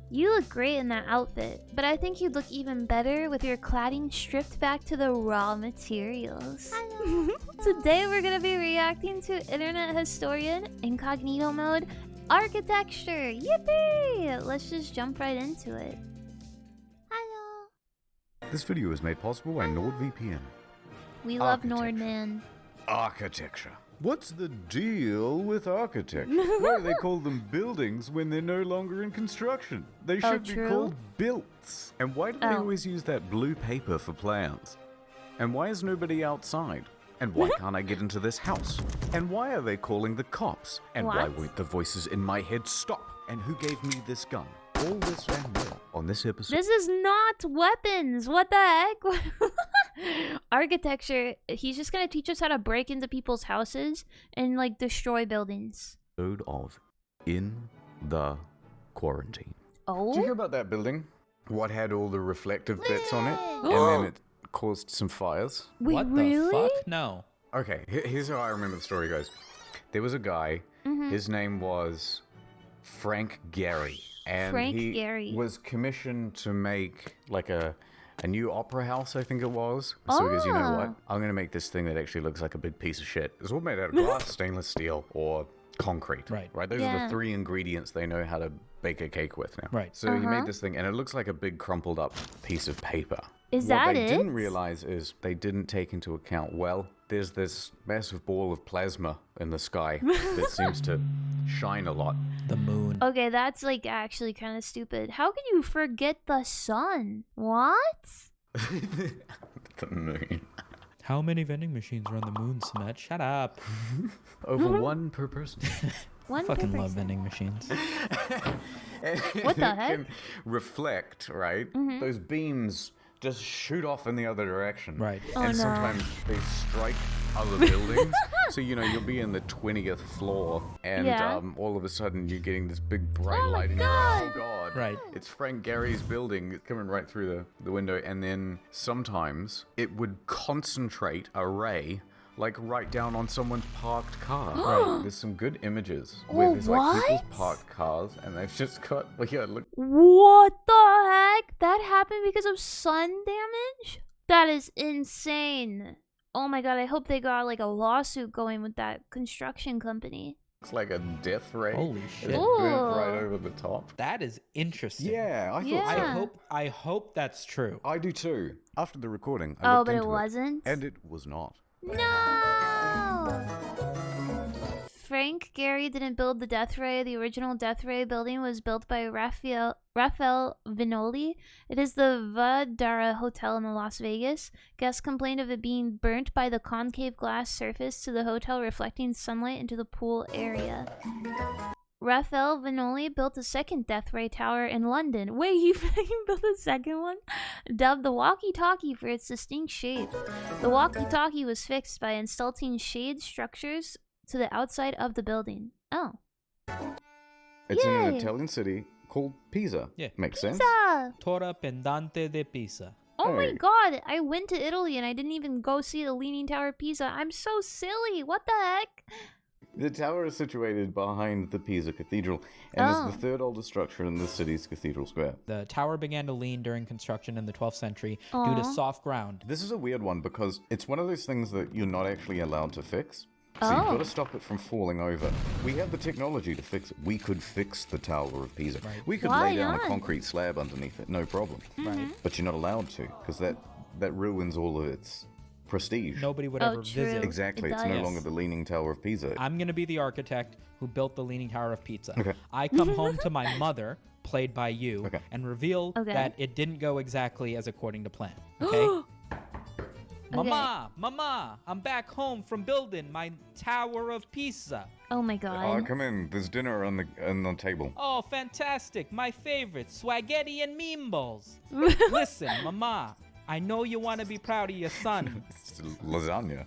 You look great in that outfit, but I think you'd look even better with your cladding stripped back to the raw materials. Today we're gonna be reacting to internet historian, incognito mode, architecture. Yippee! Let's just jump right into it. Hello. This video is made possible by NordVPN. We love Nordman. Architecture. What's the deal with architecture? Why do they call them buildings when they're no longer in construction? They should be called builts. And why do they always use that blue paper for plans? And why is nobody outside? And why can't I get into this house? And why are they calling the cops? And why won't the voices in my head stop? And who gave me this gun? All this and more on this episode. This is not weapons. What the heck? Architecture. He's just gonna teach us how to break into people's houses and like destroy buildings. Of In the Quarantine. Oh. Did you hear about that building? What had all the reflective bits on it? And then it caused some fires. Wait, what really? the fuck? No. Okay, here's how I remember the story goes. There was a guy, his name was Frank Gehry. And he was commissioned to make like a new opera house, I think it was. So he goes, you know what? I'm going to make this thing that actually looks like a big piece of shit. It's all made out of glass, stainless steel, or concrete. Right. Those are the three ingredients they know how to bake a cake with now. Right. So he made this thing, and it looks like a big crumpled up piece of paper. Is what that they it? didn't realize is they didn't take into account, well, there's this massive ball of plasma in the sky that seems to shine a lot. The moon. Okay, that's like actually kind of stupid. How can you forget the sun? What? The moon. How many vending machines are on the moon, Smet? Shut up. Over one per person. One Fucking per love person. vending machines. What the heck? Can reflect, right? Those beams just shoot off in the other direction. Right. And sometimes they strike other buildings. So, you know, you'll be in the 20th floor and all of a sudden you're getting this big bright light in your eye. Oh, God. Right. It's Frank Gehry's building. It's coming right through the window. And then sometimes it would concentrate a ray like right down on someone's parked car. Right. There's some good images where there's like people's parked cars and they've just got look. What the heck? That happened because of sun damage? That is insane. Oh my god, I hope they got like a lawsuit going with that construction company. It's like a death ray. Holy shit. It's burnt right over the top. That is interesting. Yeah, I thought so. I hope that's true. I do too. After the recording, I looked but into it wasn't? and it was not. No! Frank Gehry didn't build the Death Ray. The original Death Ray building was built by Raphael Vignoli. It is the Vadara Hotel in Las Vegas. Guests complained of it being burnt by the concave glass surface to the hotel, reflecting sunlight into the pool area. Raphael Vignoli built a second Death Ray tower in London. Wait, he built a second one? Dubbed the walkie-talkie for its distinct shape. The walkie-talkie was fixed by installing shade structures to the outside of the building. Oh. It's in an Italian city called Pisa. Yeah. Makes sense? Pisa! Torre Pendente de Pisa. Oh my god, I went to Italy and I didn't even go see the Leaning Tower of Pisa. I'm so silly. What the heck? The tower is situated behind the Pisa Cathedral and is the third oldest structure in the city's cathedral square. The tower began to lean during construction in the 12th century due to soft ground. This is a weird one because it's one of those things that you're not actually allowed to fix. So you've got to stop it from falling over. We have the technology to fix it. We could fix the Tower of Pisa. Right. We could lay down a concrete slab underneath it, no problem. Right. But you're not allowed to because that ruins all of its prestige. Nobody would ever visit. Exactly. It's no longer the Leaning Tower of Pisa. I'm going to be the architect who built the Leaning Tower of Pisa. Okay. I come home to my mother, played by you, and reveal that it didn't go exactly as according to plan. Okay? Mama, I'm back home from building my Tower of Pisa. Oh my god. Come in. There's dinner on the table. Oh, fantastic. My favorite, spaghetti and meatballs. Listen, Mama, I know you want to be proud of your son. It's lasagna.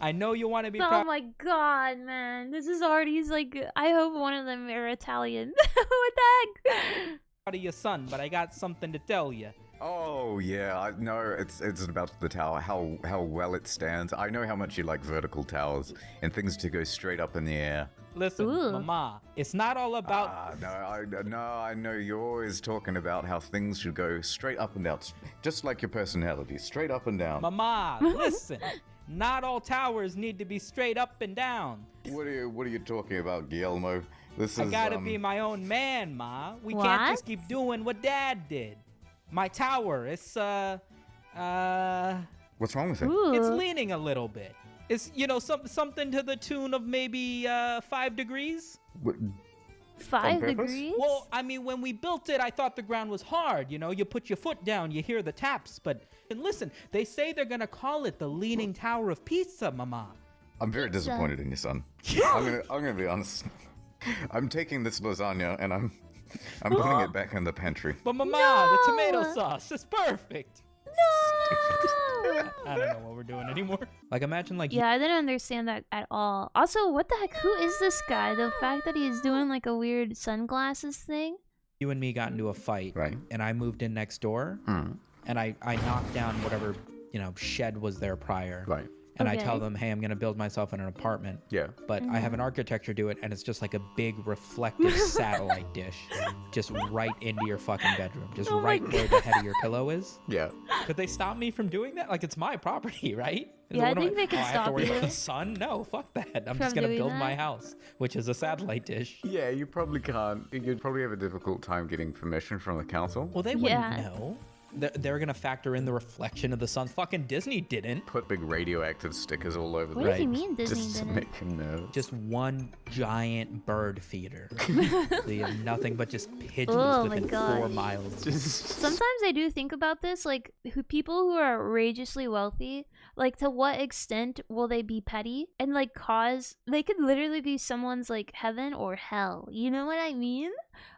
I know you want to be Oh proud. my god, man. This is already like, I hope one of them are Italian. What the heck? Proud of your son, but I got something to tell you. Oh yeah, no, it's about the tower, how well it stands. I know how much you like vertical towers and things to go straight up in the air. Listen, Mama, it's not all about. I know you're always talking about how things should go straight up and down, just like your personality, straight up and down. Mama, listen. Not all towers need to be straight up and down. What are you talking about, Guillermo? I gotta be my own man, Ma. We can't just keep doing what Dad did. My tower, it's What's wrong with it? It's leaning a little bit. It's something to the tune of maybe 5 degrees. 5 degrees? Well, I mean, when we built it, I thought the ground was hard. You put your foot down, you hear the taps. But listen, they say they're gonna call it the Leaning Tower of Pisa, Mama. I'm very disappointed in you, son. I'm gonna be honest. I'm taking this lasagna and I'm putting it back in the pantry. But Mama, the tomato sauce is perfect. No! I don't know what we're doing anymore. Like, imagine like... Yeah, I didn't understand that at all. Also, what the heck? Who is this guy? The fact that he's doing like a weird sunglasses thing? You and me got into a fight. Right. And I moved in next door. And I knocked down whatever, shed was there prior. Right. And I tell them, hey, I'm going to build myself in an apartment. Yeah. But I have an architecture do it, and it's just like a big reflective satellite dish. Just right into your fucking bedroom. Just right where the head of your pillow is. Yeah. Could they stop me from doing that? Like, it's my property, right? Yeah, I think they can I have to stop worry you. about the sun? No, fuck that. I'm From just going to doing build that? my house, which is a satellite dish. Yeah, you probably can't. You'd probably have a difficult time getting permission from the council. Well, they wouldn't know. They're going to factor in the reflection of the sun. Fucking Disney didn't. Put big radioactive stickers all over What the does he mean Disney just to didn't? make him nervous. Just one giant bird feeder. So you have nothing but just pigeons Oh my within gosh. 4 miles. Sometimes I do think about this, like people who are outrageously wealthy, like to what extent will they be petty and like they could literally be someone's like heaven or hell. You know what I mean?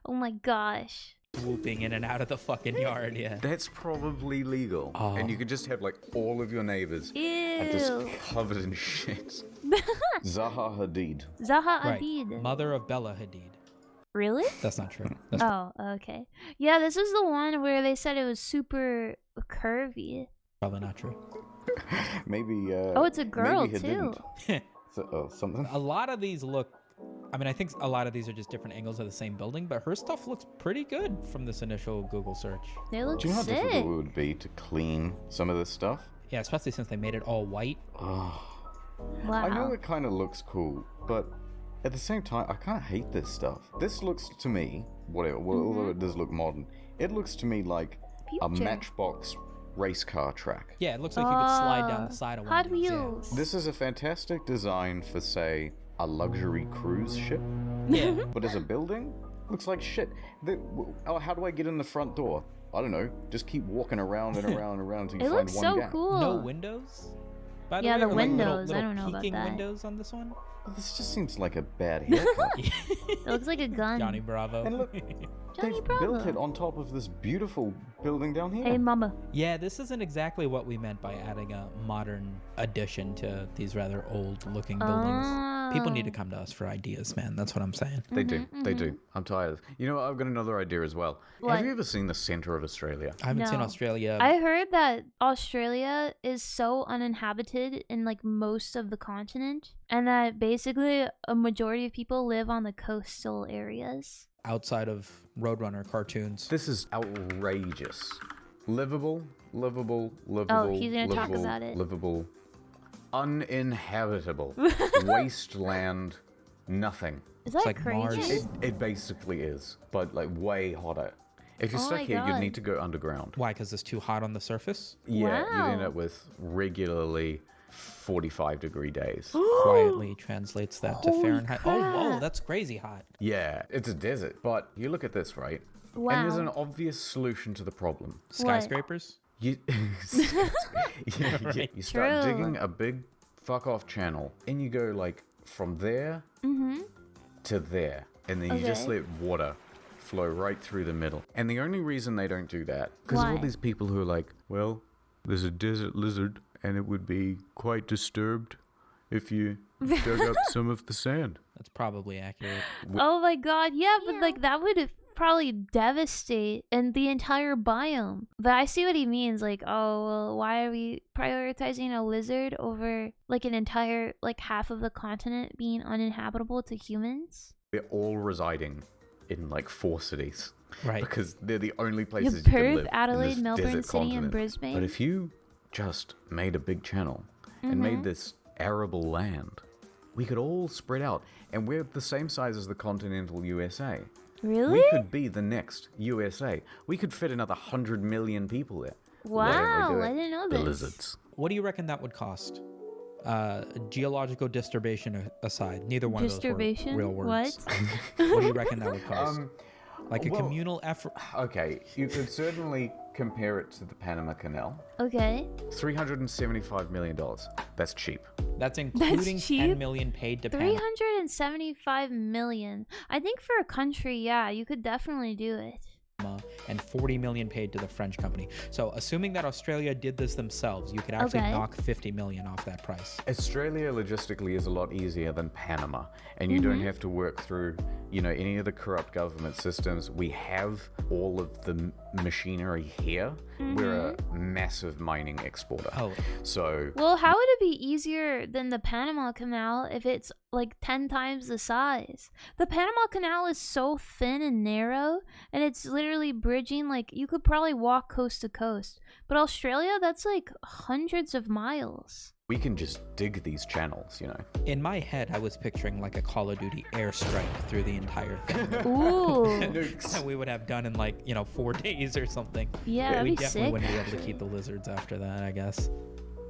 Oh my gosh. Swooping in and out of the fucking yard, yeah. That's probably legal. Oh. And you could just have like all of your neighbors Ew. are just covered in shit. Zaha Hadid. Zaha Right. Hadid. Mother of Bella Hadid. Really? That's not true. Oh, okay. Yeah, this is the one where they said it was super curvy. Probably not true. Maybe Oh, it's a girl maybe he too. didn't. Something. A lot of these look... I mean, I think a lot of these are just different angles of the same building, but her stuff looks pretty good from this initial Google search. They look Do you know how sick. difficult it would be to clean some of this stuff? Yeah, especially since they made it all white. Oh. Wow. I know it kind of looks cool, but at the same time, I kind of hate this stuff. This looks to me, although it does look modern, it looks to me like a Future. Matchbox race car track. Yeah, it looks like you could slide down the side of one Hot of these. Wheels. This is a fantastic design for, say, a luxury cruise ship, Yeah. but as a building, looks like shit. How do I get in the front door? I don't know. Just keep walking around and around and around until you It find looks one so gap. cool. No windows? By the Yeah, way, the or like windows, I little don't know about peeking that. windows on this one? This just seems like a bad haircut. It looks like a gun. Johnny Bravo. And look, Johnny they've Bravo. built it on top of this beautiful building down here. Hey, mama. Yeah, this isn't exactly what we meant by adding a modern addition to these rather old-looking buildings. People need to come to us for ideas, man. That's what I'm saying. They do. I'm tired. You know what? I've got another idea as well. What? Have you ever seen the center of Australia? I haven't seen No. Australia. I heard that Australia is so uninhabited in like most of the continent, and that basically a majority of people live on the coastal areas. outside of Roadrunner cartoons. This is outrageous. Livable. Oh, he's gonna talk livable, about it. Livable. Uninhabitable. Wasteland. Nothing. Is that like crazy? Mars. It basically is, but like way hotter. If you're Oh stuck my here, God. you'd need to go underground. Why? Because it's too hot on the surface? Yeah, Wow. you'd end up with regularly 45-degree days. Quietly translates that to Holy Fahrenheit. Oh, whoa, crap. that's crazy hot. Yeah, it's a desert. But you look at this, right? Wow. And there's an obvious solution to the problem. Skyscrapers? You, you start True. digging a big fuck off channel, and you go like from there to there, and then you just Okay. let water flow right through the middle. And the only reason they don't do that, because of all Why? these people who are like, well, there's a desert lizard, and it would be quite disturbed if you dug up some of the sand. That's probably accurate. Oh my god, yeah, but like that would probably devastate and the entire biome. But I see what he means. Like, oh, well, why are we prioritizing a lizard over like an entire like half of the continent being uninhabitable to humans? They're all residing in like 4 cities. Right. Because they're the only places you Perth, can live Adelaide, in this Melbourne desert City, and continent. Brisbane. But if you just made a big channel and made this arable land, we could all spread out. And we're the same size as the continental USA. Really? We could be the next USA. We could fit another 100 million people there. Why don't we do it? I didn't know The this. lizards. What do you reckon that would cost? Geological disturbation aside, neither one of those were real words. What? What do you reckon that would cost? Like a communal effort. Okay, you could certainly compare it to the Panama Canal. Okay. $375 million. That's cheap. That's including cheap. 10 million paid to Panama. 375 million. I think for a country, yeah, you could definitely do it. And 40 million paid to the French company. So assuming that Australia did this themselves, you could actually knock 50 million off that price. Australia logistically is a lot easier than Panama, and you don't have to work through, any of the corrupt government systems. We have all of the machinery here. We're a massive mining exporter. Oh. So Well, how would it be easier than the Panama Canal if it's like 10 times the size? The Panama Canal is so thin and narrow, and it's literally bridging, like, you could probably walk coast to coast. But Australia, that's like hundreds of miles. we can just dig these channels, In my head, I was picturing like a Call of Duty airstrike through the entire thing. Ooh. that we would have done in 4 days or something. Yeah, we that'd be definitely sick. wouldn't be able to keep the lizards after that, I guess.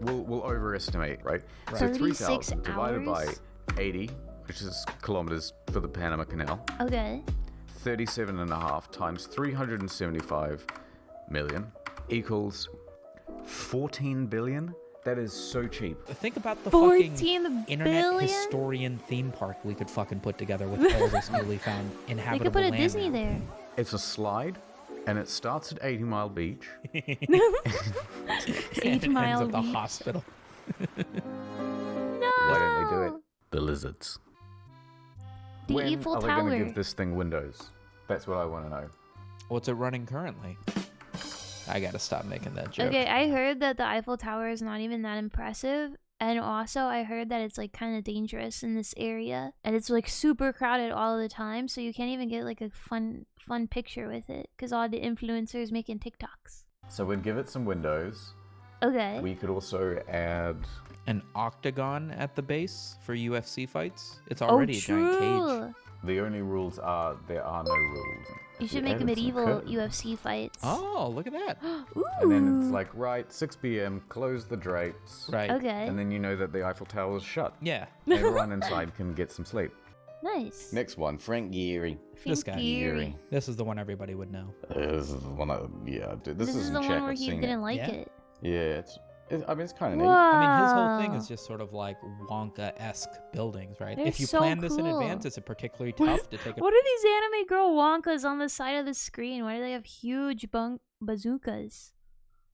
We'll overestimate, right? So 36 3,000 divided by hours? 80, which is kilometers for the Panama Canal. Okay. 37.5 times 375 million equals 14 billion. That is so cheap. Think about the 14 fucking internet billion? historian theme park we could fucking put together with all this newly found They inhabitable could put a land Disney now. there. It's a slide, and it starts at 80 Mile Beach. 8 And it Mile ends at the Beach. hospital. No. Why don't they do it? The lizards. The When Eiffel are they going to Tower. give this thing windows? That's what I want to know. What's it running currently? I gotta stop making that joke. Okay, I heard that the Eiffel Tower is not even that impressive. And also, I heard that it's like kind of dangerous in this area. And it's like super crowded all the time. So you can't even get like a fun picture with it. Because all the influencers making TikToks. So we'd give it some windows. Okay. We could also add... An octagon at the base for UFC fights? It's Oh, already a giant cage. true. The only rules are there are no rules. You should We make added some medieval curtains. UFC fights. Oh, look at that. Ooh. And then it's like, right, 6 p.m., close the drapes. Right. Okay. And then you know that the Eiffel Tower is shut. Yeah. Everyone inside can get some sleep. Nice. Next one, Frank Gehry. This Frank guy. Gehry. This is the one everybody would know. This is the one dude, this This is isn't the check, one where I've he seen didn't it. like Yeah. it. Yeah, it's kind of neat. I mean, his whole thing Wow. is just sort of like Wonka-esque buildings, right? They're If you so plan this in cool. advance, it's particularly tough to take a What are these anime girl Wonkas on the side of the screen? Why do they have huge bazookas?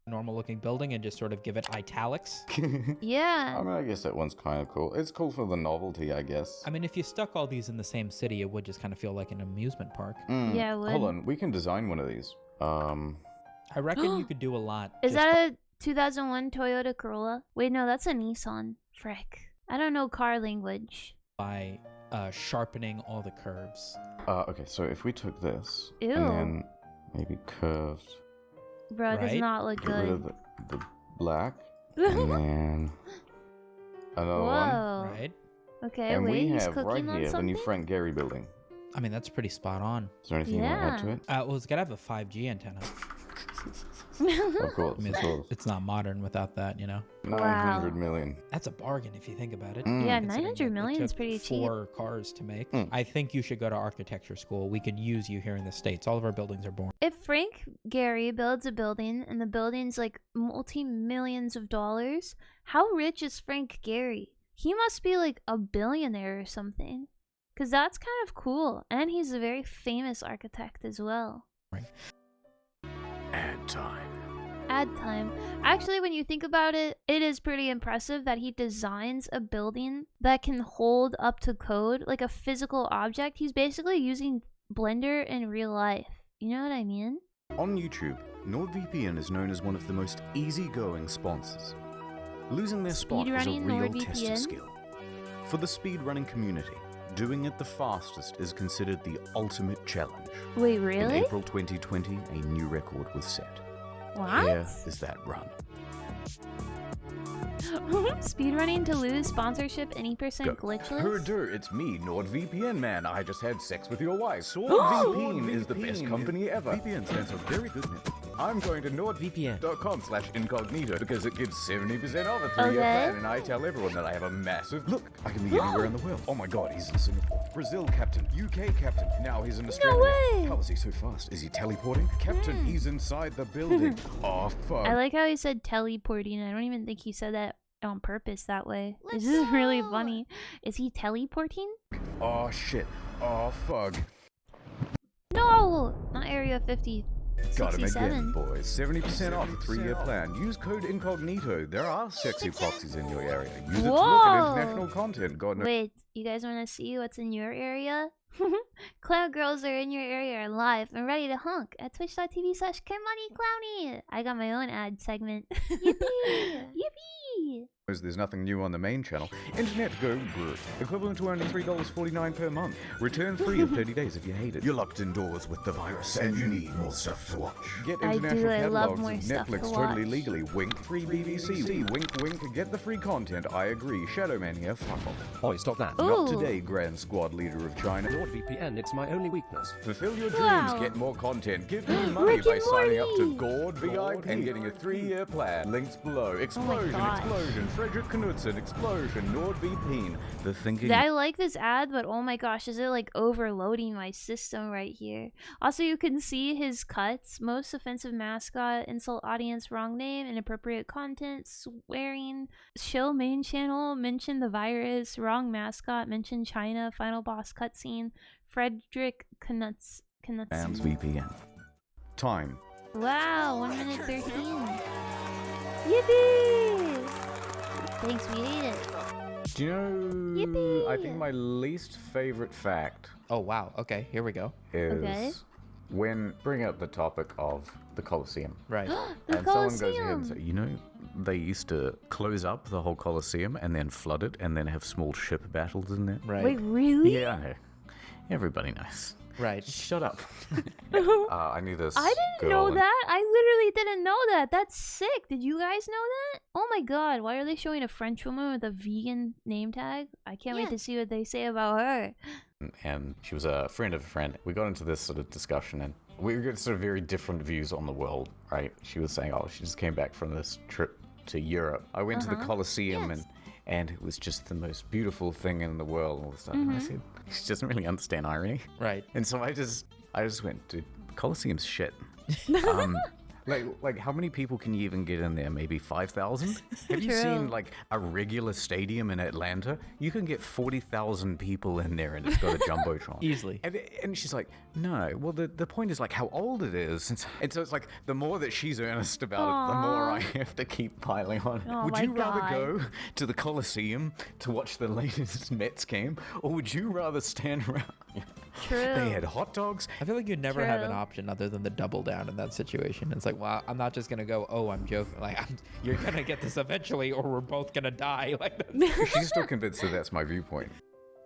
normal-looking building and just sort of give it italics. Yeah. I mean, I guess that one's kind of cool. It's cool for the novelty, I guess. I mean, if you stuck all these in the same city, it would just kind of feel like an amusement park. Yeah, it would. Hold on, we can design one of these. I reckon you could do a lot. Is just that a 2001 Toyota Corolla? Wait, no, that's a Nissan. Frick. I don't know car language. by sharpening all the curves. Okay, so if we took this Ew. and then maybe curved, Bro, it does Right? not look get rid good. of the black, and then another one. Whoa. Right? Okay, And wait, we he's have cooking right on here the something? new Frank Gehry building. I mean, that's pretty spot on. Is there anything you want to add to Yeah. it? Well, it's got to have a 5G antenna. Of course, I mean, of course. it's not modern without that, you know? 900 million. That's a bargain if you think about it. Mm. Yeah, Considering 900 that it million is took pretty cheap. 4 cars to make. Mm. I think you should go to architecture school. We could use you here in the States. All of our buildings are born. If Frank Gehry builds a building and the building's like multi-millions of dollars, how rich is Frank Gehry? He must be like a billionaire or something. Because that's kind of cool. And he's a very famous architect as well. Ad time. Ad time. Actually, when you think about it, it is pretty impressive that he designs a building that can hold up to code, like a physical object. He's basically using Blender in real life. You know what I mean? On YouTube, NordVPN is known as one of the most easygoing sponsors. Losing their spot is a real test of skill. For the speedrunning community, doing it the fastest is considered the ultimate challenge. Wait, really? In April 2020, a new record was set. What? Here is that run. Speedrunning to lose sponsorship, any percent glitchless? Herder, it's me, NordVPN man. I just had sex with your wife. NordVPN is the best company ever. VPN stands for very good network. I'm going to nordvpn.com/incognito because it gives 70% off a 3-year plan, and I tell everyone that I have a massive... Look, I can be anywhere in the world. Oh my god, he's in Singapore. Brazil captain, UK captain, now he's in Australia. No way! How is he so fast? Is he teleporting? Captain, he's inside the building. Oh, fuck. I like how he said teleporting. I don't even think he said that on purpose that way. This is really funny. Is he teleporting? Oh, shit. Oh, fuck. No! Not Area 50. Got him again, boys. 70% off a 3-year plan. Use code incognito. There are sexy proxies in your area. Use it to look at international content. God knows. Wait, you guys want to see what's in your area? Cloud girls are in your area are live and ready to hunk at twitch.tv/KMoneyClowny. I got my own ad segment. Yippee! Yippee! There's nothing new on the main channel. Internet go brr. Equivalent to only $3.49 per month. Return free in 30 days if you hate it. You're locked indoors with the virus and you need more stuff to watch. Get international catalogs of Netflix totally legally. Wink, free BBC. Wink, wink. Get the free content. I agree. Shadowman here. Fuck off. Oi, stop that. Not today, Grand Squad Leader of China. NordVPN, it's my only weakness. Fulfill your dreams. Get more content. Give me money by signing up to Gord VIP and getting a 3-year plan. Links below. Explosion, explosion. Frederick Knudsen, explosion, NordVPN. The thinking. I like this ad, but oh my gosh, is it like overloading my system right here? Also, you can see his cuts. Most offensive mascot, insult audience, wrong name, inappropriate content, swearing, show main channel, mention the virus, wrong mascot, mention China, final boss cutscene, Frederick Knudsen. VPN. Time. Wow, 1 minute 13. Yippee! Thanks, we ate it. Do you know? Yippee! I think my least favorite fact. Oh wow. Okay, here we go. Is when bring up the topic of the Colosseum. Right. The Colosseum. Colosseum. Someone goes ahead and says, you know, they used to close up the whole Colosseum and then flood it and then have small ship battles in there. Right. Wait, really? Yeah, I know. Everybody knows. Right. Shut up. I knew this. I didn't know that. I literally didn't know that. That's sick. Did you guys know that? Oh my god, why are they showing a French woman with a vegan name tag? I can't wait to see what they say about her. And she was a friend of a friend. We got into this sort of discussion and we got sort of very different views on the world, right? She was saying, oh, she just came back from this trip to Europe. I went to the Colosseum and it was just the most beautiful thing in the world and all this stuff. And I said, she doesn't really understand irony. Right. And so I just went, dude, Colosseum's shit. Like how many people can you even get in there? Maybe 5,000? Have you seen like a regular stadium in Atlanta? You can get 40,000 people in there and it's got a jumbotron. Easily. And she's like, no. Well, the point is like how old it is. And so it's like the more that she's earnest about it, the more I have to keep piling on. Oh would my you rather God. go to the Colosseum to watch the latest Mets game? Or would you rather stand around? True. They had hot dogs. I feel like you never have an True. option other than the double down in that situation. It's like, well, I'm not just gonna go, oh, I'm joking. Like, you're gonna get this eventually, or we're both gonna die. Like, She's still convinced that that's my viewpoint.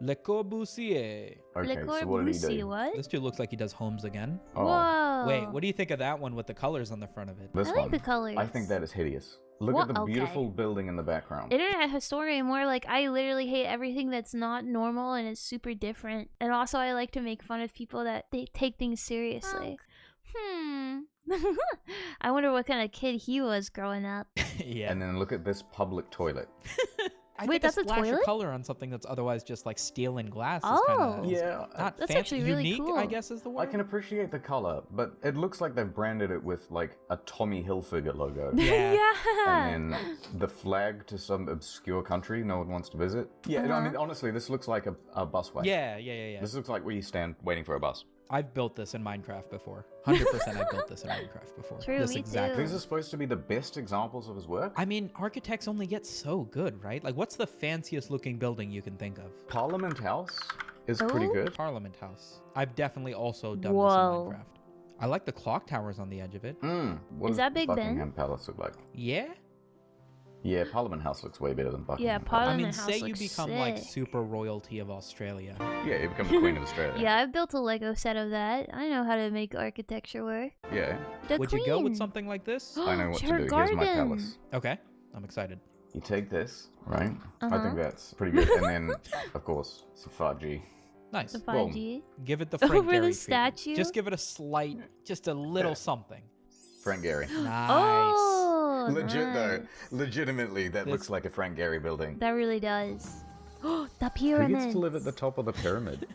Le Corbusier. Okay, Le so what did he Corbusier, do? what? This dude looks like he does Holmes again. Oh, Whoa. Wait, what do you think of that one with the colors on the front of it? this I one. like the colors. I think that is hideous. Look What? at the Okay. beautiful building in the background. Internet historian, more like I literally hate everything that's not normal and is super different. And also I like to make fun of people that they take things seriously. I wonder what kind of kid he was growing up. Yeah. And then look at this public toilet. I Wait, think that's a splash toilet? of color on something that's otherwise just like steel and glass is Oh. kind of Yeah, not That's fancy. actually really Unique, cool. I guess is the word. I can appreciate the color, but it looks like they've branded it with like a Tommy Hilfiger logo. Yeah. And then the flag to some obscure country no one wants to visit. Yeah, no, I mean, honestly, this looks like a busway. Yeah. This looks like where you stand waiting for a bus. I've built this in Minecraft before. 100% I've built this in Minecraft before. True, this me exact too. These are supposed to be the best examples of his work. I mean, architects only get so good, right? Like, what's the fanciest looking building you can think of? Parliament House is pretty good. Parliament House. I've definitely also done Whoa. this in Minecraft. I like the clock towers on the edge of it. What Is does that Big Ben? Buckingham Palace look like? Yeah? Yeah, Parliament House looks way better than Buckingham Yeah, Palace. I Parliament mean, House say you looks become like sick. super royalty of Australia. Yeah, you become the Queen of Australia. Yeah, I've built a Lego set of that. I know how to make architecture work. Yeah, The Would queen. you go with something like this? I know what to Her do. garden. Here's my palace. Okay, I'm excited. You take this, right? I Uh-huh. think that's pretty good. And then, of course, some 5G. Nice. The 5G. Give it the Frank Over the Gehry treatment. statue? Just give it a slight, just a little something. Frank Gehry. Nice. Oh, Legit though, nice. legitimately, that looks like a Frank Gehry building. That really does. The Who pyramid. gets to live at the top of the pyramid?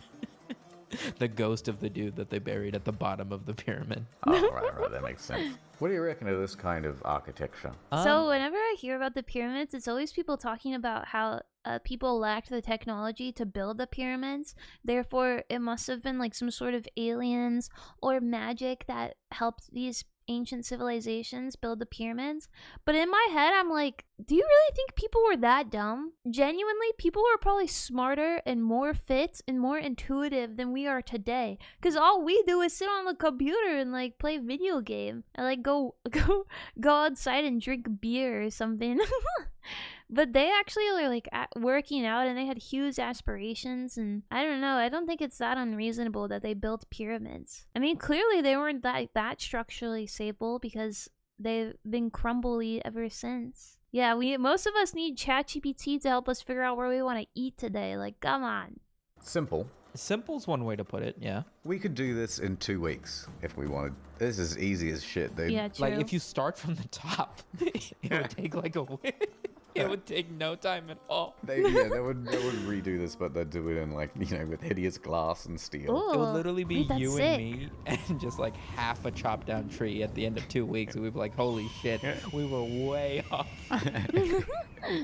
The ghost of the dude that they buried at the bottom of the pyramid. Oh, right, that makes sense. What do you reckon of this kind of architecture? So whenever I hear about the pyramids, it's always people talking about how people lacked the technology to build the pyramids. Therefore, it must have been like some sort of aliens or magic that helped these ancient civilizations build the pyramids. But in my head, I'm like, do you really think people were that dumb? Genuinely, people were probably smarter and more fit and more intuitive than we are today. Because all we do is sit on the computer and like play video game and like go outside and drink beer or something. But they actually are like working out, and they had huge aspirations, and I don't know, I don't think it's that unreasonable that they built pyramids. I mean, clearly they weren't that structurally stable because they've been crumbly ever since. Yeah, most of us need ChatGPT to help us figure out where we want to eat today. Like, come on. Simple. Simple's one way to put it, yeah. We could do this in 2 weeks if we wanted. This is easy as shit, dude. Yeah, true. Like, if you start from the top, it would take like a week. It would take no time at all. They would redo this, but they'd do it in like, with hideous glass and steel. Ooh, It would literally be wait, that's you sick. and me and just like half a chopped down tree at the end of 2 weeks. And we'd be like, holy shit, we were way off.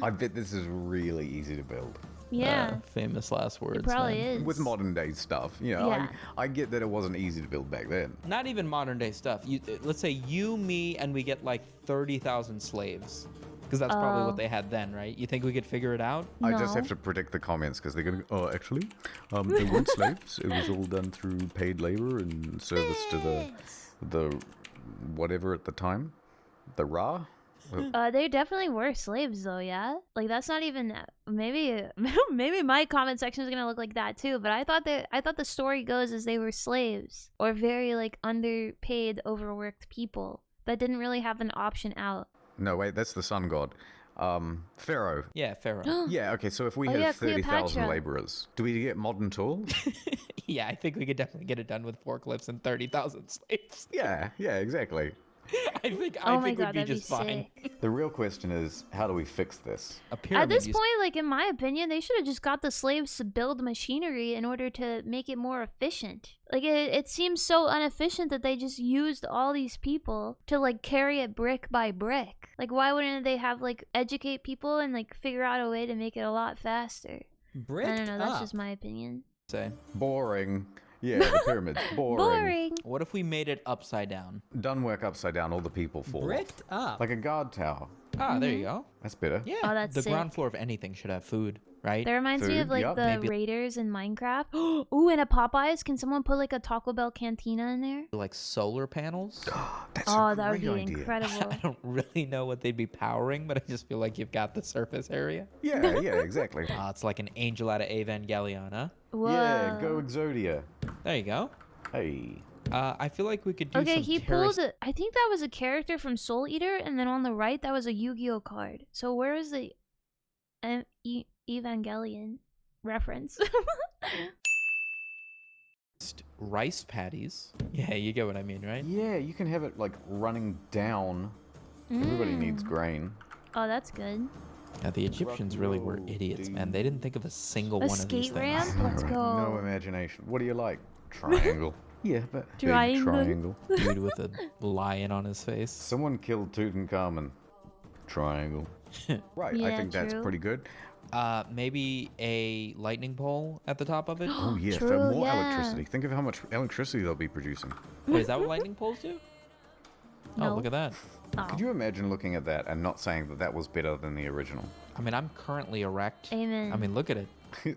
I bet this is really easy to build. Yeah, Famous last words. it probably man. is. With modern day stuff, Yeah. I get that it wasn't easy to build back then. Not even modern day stuff. Let's say you, me, and we get like 30,000 slaves. Because that's probably what they had then, right? You think we could figure it out? I just No. have to predict the comments because they're going to go, actually, they weren't slaves. It was all done through paid labor and service to the whatever at the time. The Ra? They definitely were slaves though, yeah? Like that's not even maybe my comment section is gonna look like that too, but I thought the story goes as they were slaves or very like underpaid, overworked people that didn't really have an option out. No, wait, that's the sun god. Pharaoh. Yeah, Pharaoh. Yeah, okay, so if we Oh, had yeah, 30,000 Cleopatra. laborers, do we get modern tools? Yeah, I think we could definitely get it done with forklifts and 30,000 slaves. yeah, exactly. I think Oh my we'd god, be that'd be just fine. sick. The real question is, how do we fix this? A pyramid. At this you point, like in my opinion, they should have just got the slaves to build machinery in order to make it more efficient. Like it seems so inefficient that they just used all these people to like carry it brick by brick. Like why wouldn't they have like educate people and like figure out a way to make it a lot faster? bricked I don't know, that's up. just my opinion. Say, Boring. Yeah, the pyramids. Boring. Boring. what if we made it upside down? Done work upside down, all the people fall off. Bricked up. Like a guard tower. Ah, there you go. That's better. Yeah. Oh, that's the sick. ground floor of anything should have food, right? That reminds me of Food, like yup. the Maybe- Raiders in Minecraft. Ooh, and a Popeyes. Can someone put like a Taco Bell cantina in there? Like solar panels. That's Oh, a that would great be idea. incredible. I don't really know what they'd be powering, but I just feel like you've got the surface area. Yeah, exactly. It's like an angel out of Evangelion, huh? Whoa. Yeah, go Exodia. There you go. Hey. I feel like we could do Okay, some he terrace- pulled. I think that was a character from Soul Eater, and then on the right that was a Yu-Gi-Oh card. So where is the Evangelion reference? rice patties. Yeah, you get what I mean, right? Yeah, you can have it like running down. Everybody needs Mm. grain. Oh, that's good. Yeah, the Egyptians really were roll, idiots, man. dude. They didn't think of a single A one of these skate things. ramp? Let's go. No imagination. What do you like? Triangle. Yeah, but big Triangle. triangle. Dude with a lion on his face. Someone killed Tutankhamun. Triangle. Right, I Yeah, think that's true. pretty good. Maybe a lightning pole at the top of it. Oh yeah, for True, more yeah. electricity. Think of how much electricity they'll be producing. Wait, is that what lightning poles do? No. Oh, look at that. Oh. Could you imagine looking at that and not saying that that was better than the original? I mean, I'm currently erect. Amen. I mean, look at it.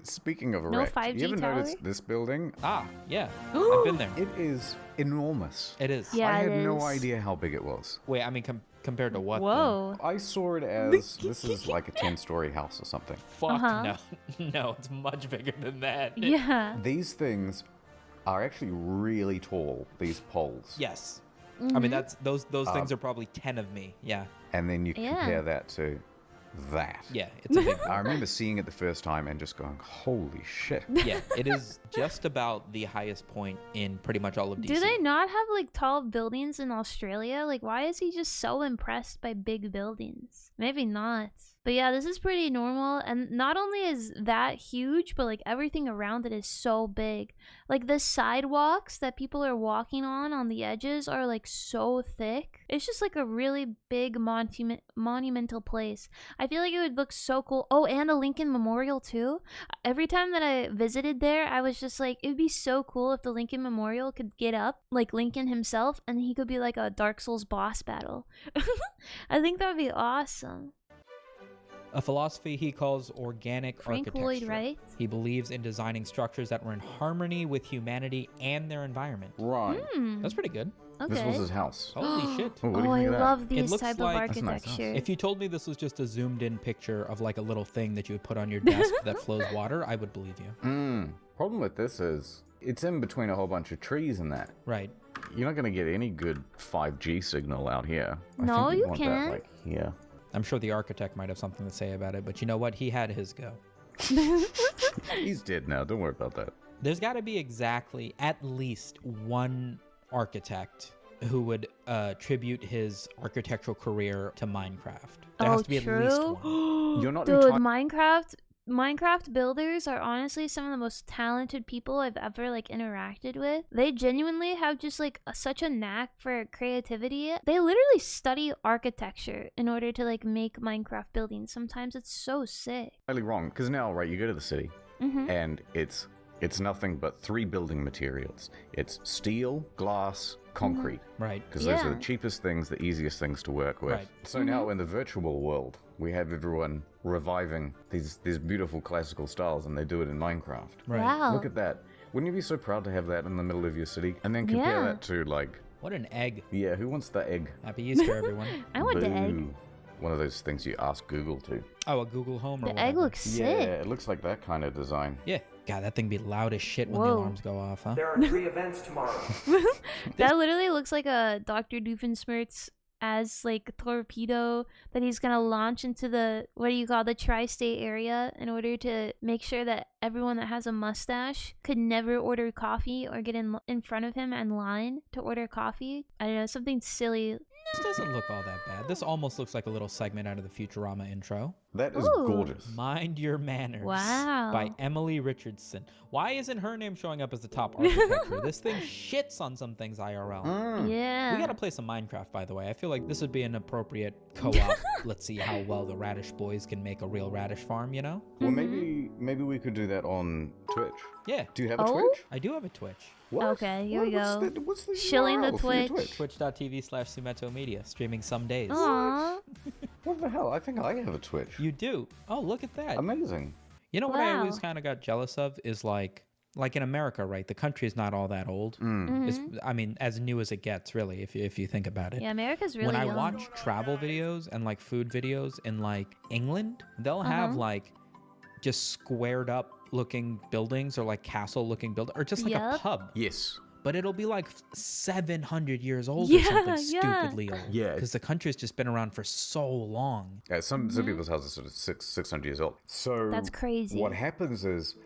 Speaking of No erect, 5G you ever tower? noticed this building? Ah, yeah. I've been there. It is enormous. It is. Yeah, I it had no is. idea how big it was. Wait, I mean, compared to what? Whoa. I saw it as this is like a 10-story house or something. Fuck Uh-huh. no. No, it's much bigger than that. Yeah. These things are actually really tall, these poles. Yes. Mm-hmm. I mean, that's those things are probably 10 of me. Yeah. And then you Yeah. compare that to that. Yeah, it's a big I remember seeing it the first time and just going, holy shit. Yeah, it is just about the highest point in pretty much all of DC. Do they not have like tall buildings in Australia? Like, why is he just so impressed by big buildings? Maybe not. But yeah, this is pretty normal. And not only is that huge, but like everything around it is so big. Like the sidewalks that people are walking on the edges are like so thick. It's just like a really big monumental place. I feel like it would look so cool. Oh, and a Lincoln Memorial too. Every time that I visited there, I was just like, it would be so cool if the Lincoln Memorial could get up, like Lincoln himself, and he could be like a Dark Souls boss battle. I think that would be awesome. A philosophy he calls organic Frank architecture. Lloyd Wright? He believes in designing structures that were in harmony with humanity and their environment. Right. That's pretty good. Okay. This was his house. Holy shit. Oh, what do you Oh, think I of that? love these looks type of like- That's a nice house. architecture. If you told me this was just a zoomed in picture of like a little thing that you would put on your desk that flows water, I would believe you. Problem with this is, it's in between a whole bunch of trees and that. Right. You're not going to get any good 5G signal out here. No, I think you want can. That, like, here. I'm sure the architect might have something to say about it, but you know what? He had his go. He's dead now. Don't worry about that. There's got to be exactly at least one architect who would tribute his architectural career to Minecraft. There has to be true? at least one. You're not Dude, entirely... Minecraft builders are honestly some of the most talented people I've ever like interacted with. They genuinely have just like such a knack for creativity. They literally study architecture in order to like make Minecraft buildings. Sometimes it's so sick. wrong, because now, right, you go to the city, and it's nothing but 3 building materials. It's steel, glass, concrete. Right. Because those are Yeah. the cheapest things, the easiest things to work with. Right. So now in the virtual world, we have everyone reviving these beautiful classical styles, and they do it in Minecraft. Right. Wow. Look at that. Wouldn't you be so proud to have that in the middle of your city? And then compare Yeah. that to, like, What an egg. yeah, who wants the egg? Happy Easter, everyone. I want the egg. Boo. One of those things you ask Google to. Oh, a Google Home or The whatever. egg looks Yeah, sick. it looks like that kind of design. Yeah. God, that thing be loud as shit when the Whoa. alarms go off, huh? There are 3 events tomorrow. That literally looks like a Dr. Doofenshmirtz as like a torpedo that he's gonna launch into the the tri-state area in order to make sure that everyone that has a mustache could never order coffee or get in front of him and line to order coffee. I don't know, something silly. This doesn't look all that bad. This almost looks like a little segment out of the Futurama intro. That is Ooh. gorgeous. Mind Your Manners Wow. by Emily Richardson. Why isn't her name showing up as the top architecture? This thing shits on some things IRL. Yeah. We gotta play some Minecraft, by the way. I feel like this would be an appropriate co-op. Let's see how well the Radish Boys can make a real radish farm, you know? Well, maybe we could do that on Twitch. Yeah, Do you have a Oh? Twitch? I do have a Twitch. What? Okay, here we go. What's the Shilling the URL for your Twitch. Twitch.tv/Sumeto Media, streaming some days. Aww. What the hell? I think I have a Twitch. You do? Oh, look at that. Amazing. You know what I always Wow. kind of got jealous of is like in America, right? The country is not all that old. It's, I mean, as new as it gets, really, if you think about it. Yeah, America's really when I young. watch travel videos and like food videos in like England, they'll have like just squared up looking buildings or like castle looking building or just like a Yep. pub. Yes. But it'll be like 700 years old Yeah, or something yeah. stupidly old. Yeah. Because the country's just been around for so long. Yeah, some people's houses are sort of 600 years old. So That's crazy. What happens is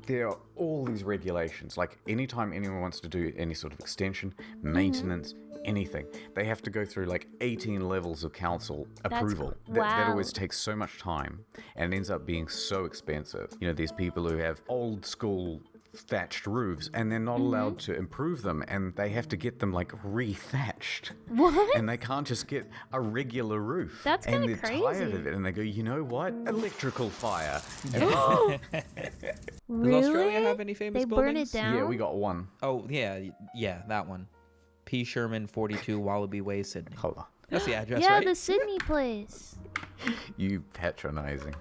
there are all these regulations. Like anytime anyone wants to do any sort of extension, maintenance, anything, they have to go through like 18 levels of council approval. That wow. always takes so much time and ends up being so expensive. You know, these people who have old school thatched roofs and they're not allowed to improve them and they have to get them like re-thatched. What? And they can't just get a regular roof. That's and kinda they're tired crazy. of it and they go, you know what? Electrical fire. Really? Does Australia have any famous They burn buildings? it down? Yeah, we got one. Oh, yeah, that one. P. Sherman 42 Wallaby Way, Sydney. Hold on. That's the address, Yeah, right? the Sydney place. You patronizing.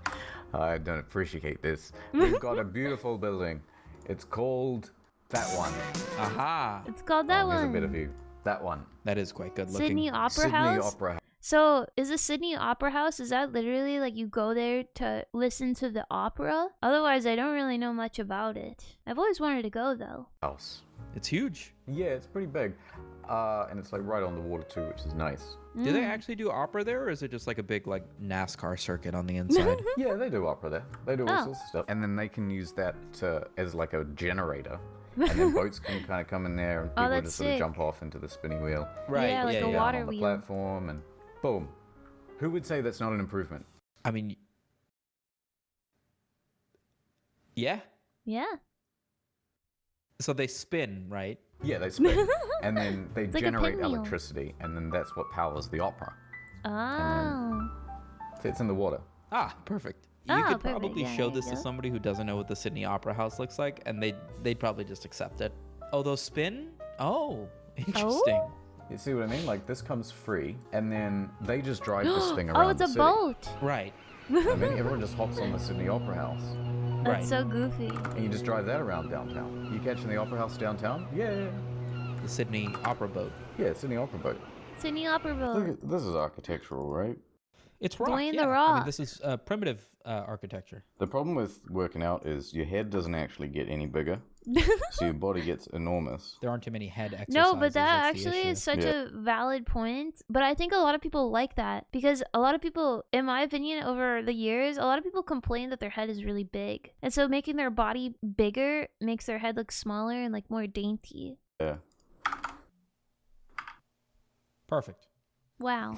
I don't appreciate this. We've got a beautiful building. It's called that one. Aha. It's called that Here's one. a bit of you. That one. That is quite good looking. Sydney Opera Sydney House. Opera House. So, is the Sydney Opera House, is that literally like you go there to listen to the opera? Otherwise, I don't really know much about it. I've always wanted to go though. House. It's huge. Yeah, it's pretty big. And it's like right on the water too, which is nice. Do they actually do opera there, or is it just like a big like NASCAR circuit on the inside? Yeah, they do opera there. They do all Oh. sorts of stuff. And then they can use that as like a generator. And then boats can kind of come in there and people that's just sort of sick. jump off into the spinning wheel. Right. Yeah, like a Down water on the wheel. platform and boom. Who would say that's not an improvement? I mean, yeah. Yeah. So they spin, right? Yeah, they spin. And then they like a generate pinwheel. electricity. And then that's what powers the opera. Oh. So it's in the water. Ah, perfect. You Ah, could perfect. probably Yeah, show there this you to go. somebody who doesn't know what the Sydney Opera House looks like, and they'd probably just accept it. Oh, those spin? Oh, interesting. You see what I mean? Like this comes free. And then they just drive this thing around Oh, it's the a city. boat. Right. I mean, everyone just hops on the Sydney Opera House. That's Right. so goofy. And you just drive that around downtown. You catching the Opera House downtown? Yeah. The Sydney Opera Boat. Yeah, Sydney Opera Boat. Sydney Opera Boat. This is architectural, right? It's rock. Dwayne the yeah. I mean, Rock. this is primitive architecture. The problem with working out is your head doesn't actually get any bigger, so your body gets enormous. There aren't too many head exercises. No, but that that's the actually issue. is such Yeah. a valid point. But I think a lot of people like that because a lot of people, in my opinion, over the years, a lot of people complain that their head is really big. And so making their body bigger makes their head look smaller and like more dainty. Yeah. Perfect. Wow.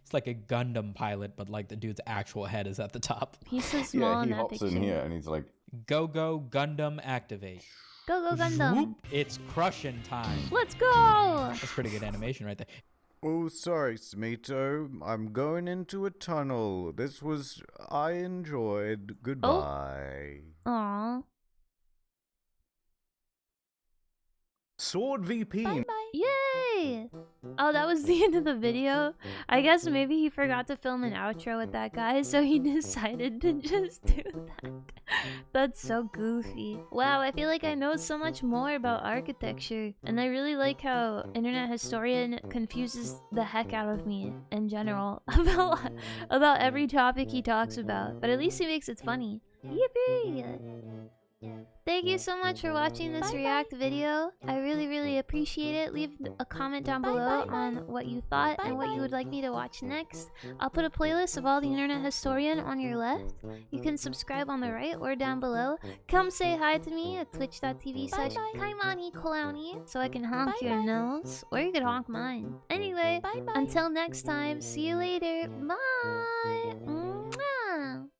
It's like a Gundam pilot, but like the dude's actual head is at the top. He's so small Yeah, in he that hops picture. in here and he's like, Go Gundam activate. Go, go, Gundam. Whoop, it's crushing time. Let's go. That's pretty good animation right there. "Oh, sorry, Smito. I'm going into a tunnel. I enjoyed. Goodbye." Aw. NordVPN. Yay! Oh, that was the end of the video. I guess maybe he forgot to film an outro with that guy, so he decided to just do that. That's so goofy. Wow, I feel like I know so much more about architecture, and I really like how Internet Historian confuses the heck out of me in general about every topic he talks about, but at least he makes it funny. Yippee! Thank you so much for watching this react video. I really appreciate it. Leave a comment down below on what you thought and what you would like me to watch next. I'll put a playlist of all the Internet Historian on your left. You can subscribe on the right or down below. Come say hi to me at twitch.tv/Kaimani so I can honk your nose, or you could honk mine. Anyway, until next time, see you later. Bye!